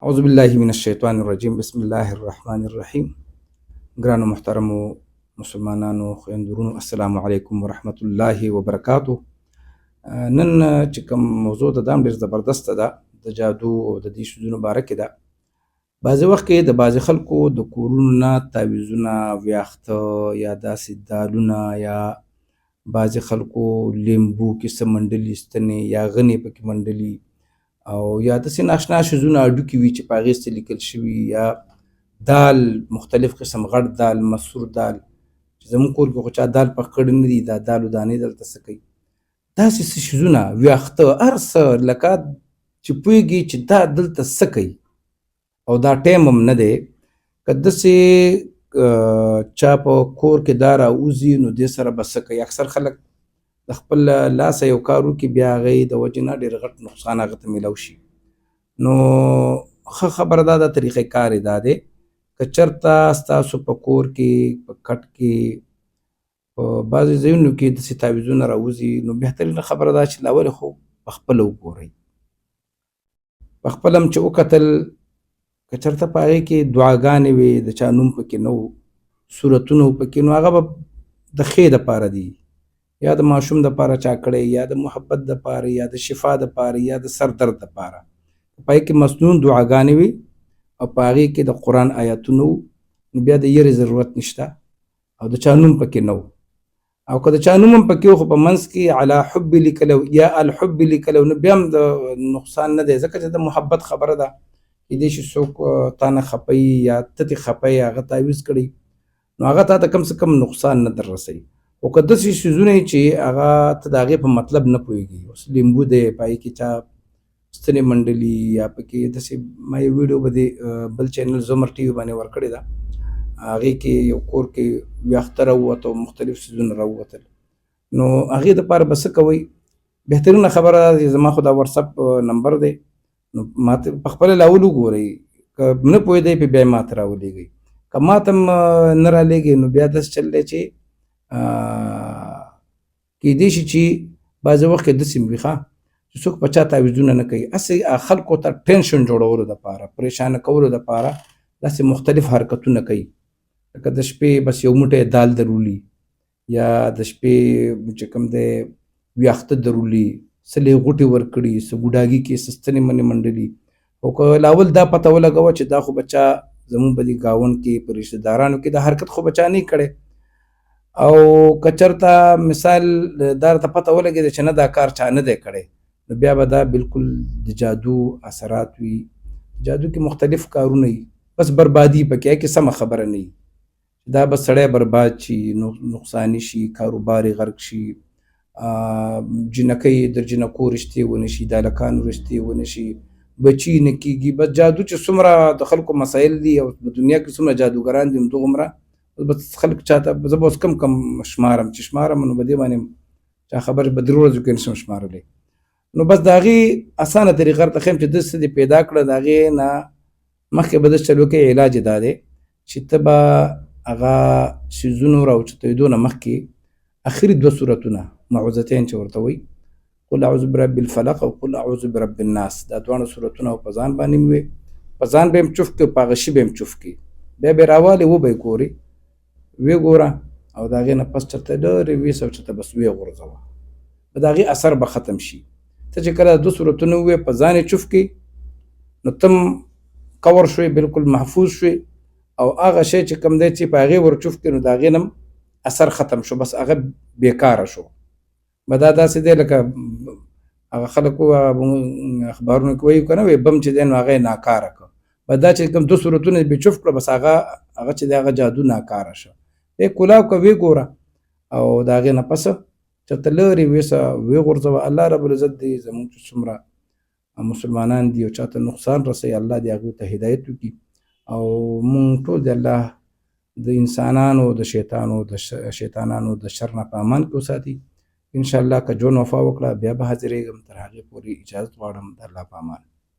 اعوذ بالله من الشیطان الرجیم بسم الله الرحمن الرحیم. ګرانو محترمو مسلمانانو خویندورونو السلام علیکم ورحمت الله وبرکاتو. نن چې کوم موضوع ده دا هم ډېر زبردسته ده، د جادو او د دې شیزونو باره کې ده. بعضې وخت کې د بعضې خلکو د کورونو نه تعویضونه، ویاخته یا داسې دالونه یا بعضې خلکو لیمبو کې څه منډلي ستنې یا غنې پکې منډلي او یا داسې ناشنا شیزونه هډوکي وي چې په هغې څه لیکل شوي، یا دال مختلف قسم غټ دال، مسور دال چې زموږ کور کې خو چا دال پخ کړی نه دي، دا دالو دانې دلته څه کوي، داسې څه شیزونه ویاخته هر څه لکه چې پوهېږي چې دا دلته څه کوي او دا ټایم هم نه دی. که داسې چا په کور کې دا راوځي نو دې سره به څه کوي. اکثر خلک د خپل لاسه یو کار وکړي، بیا هغې د وجې نه ډېر غټ نقصان هغه ته میلاو شي. نو ښه خبره دا ده، طریقه کار یې دا دی، که چېرته ستاسو په کور کې په کټ کې په بعضې ځایونو کې داسې تعویضونه راوځي نو بهترینه خبره دا چې لاولې خو په خپله وګورئ. په خپله هم چې وکتل که چېرته په هغې کې دعاګانې وې، د چا نوم پکې نه و، صورتونه و پکې، نو هغه به د ښې دپاره دي، یا د ماشوم دپاره چا کړی، یا د محبت دپاره، یا د شفا دپاره، یا د سر درد دپاره. په هغې کې مسنون دعاګانې وي او په هغې کې د قرآن آیاتونه وو، نو بیا د یرې ضرورت نشته او د چا نوم پکې نه و. او که د چا نوم هم پکې و خو په منځ کې علی حب لیکلی یا الحب لیکلی نو بیا هم د نقصان نه دی، ځکه چې د محبت خبره ده. کیدای شي څوک تا نه خفه یا ته ترې خفه یې، هغه تعویض کړی نو هغه تا ته کم څه کم نقصان نه در رسوي. خو که داسې شیزونه یي چې هغه ته د هغې په مطلب نه پوهېږي، اوس لیمبو دی په هغې کې چا ستنې منډلي یا پکې داسې ما یو ویډیو به د بل چینل زمر ټي وي باندې ورکړې ده، هغې کې یو کور کې ویاخته راووته او مختلف څیزونه راووتل. نو هغې دپاره به څه کوئ، بهترینه خبره ده چې زما خو دا واتساپ نمبر دی، نو ما ته په خپله لاول وګورئ، که نه پوهېدئ پې بیا ما ته راولېږئ، که ما ته هم نه رالیږئ نو بیا داسې چل دی چې کیدای شي چې بعضې وخت کې داسې وي ښه چې څوک په چا تعویضونه نه کوي، هسې خلکو ته ټینشن جوړولو دپاره، پریشانه کولو دپاره داسې مختلف حرکتونه کوي. لکه د شپې بس یو موټی دال درولي، یا د شپې چې کوم دی ویاخته درولي، څه لیغوټې ورکړي، څه ګوډاګي کې څه ستنې منې منډلي. خو که لاول دا پته ولګوه چې دا خو به چا زمونږ په دې ګاونډ کې په رشته دارانو کې دا حرکت خو به چا نه کړی، او که چېرته مثال دا راته پته ولګېده چې نه دا کار چا نه دی کړی، نو بیا به دا بالکل د جادو اثرات وي. جادو کې مختلف کارونه وي، بس بربادي پکې، هغې کې سمه خبره نه وي، دا به سړی برباد شي، نقصاني شي، کاروبار یې غرق شي، جنکۍ در جنکو رشتې ونه شي، د هلکانو رشتې ونه شي، بچي نه کېږي. بس جادو چې څومره د خلکو مسایل دي او په دنیا کې څومره جادوګران دي همدومره بس خلک چاته زه به اوس کم شمارم چې شمارم نو په دې باندې چا خبر به درې ورځو کې نشم شمارلی. نو بس د هغې اسانه طریقه درته ښیم چې داسې څه دې پیدا کړه، د هغې نه مخکې به داسې چل وکړې. علاج یې دا دی چې ته به هغه څیزونو راوچتېدو نه مخکې اخري 2 سورتونه معوذتین چې ورته وایي، قل اعوذ برب الفلق او قل اعوذ برب الناس، دا دواړه سورتونه په ځان باندې مې وې، په ځان به یې هم چوف کړې، په هغه شي به یې هم چوف کړې، بیا به یې راوالې وبه یې ګورې، ویې ګوره او د هغې نه پس چېرته لرې ویسه او چېرته بس ویې غورځوه، د هغې اثر به ختم شي. ته چې کله 2 سورتونه ووې په ځان یې چوف کړې نو ته کور شوې، بالکل محفوظ شوې، او هغه شی چې کوم دی چې په هغې ور چوف کړې نو د هغې نه اثر ختم شو، بس هغه بېکاره شو. به دا داسې دی لکه هغه خلک اخبارونو کې وایي که نه وایي بم چې دی نو هغه یې ناکاره کړه، به دا چې کوم 2 سورتونه یې بې چوف کړه بس هغه چې دی هغه جادو ناکاره شه. ای کلاو که ویې ګوره او د هغې نه پس چېرته لرې ویسه ویې غورځوه. الله رب العزت دې زمونږ چې څومره مسلمانان دي او چاته نقصان رسوي، الله دې هغوی ته هدایت وکړي، او مونږ ټول د الله د انسانانو د شیطانانو د شر نه په امان کې وساتي. انشاءالله که جون وفا وکړه بیا به حاضرېږم، تر هغې پورې اجازت غواړم. د الله په امان.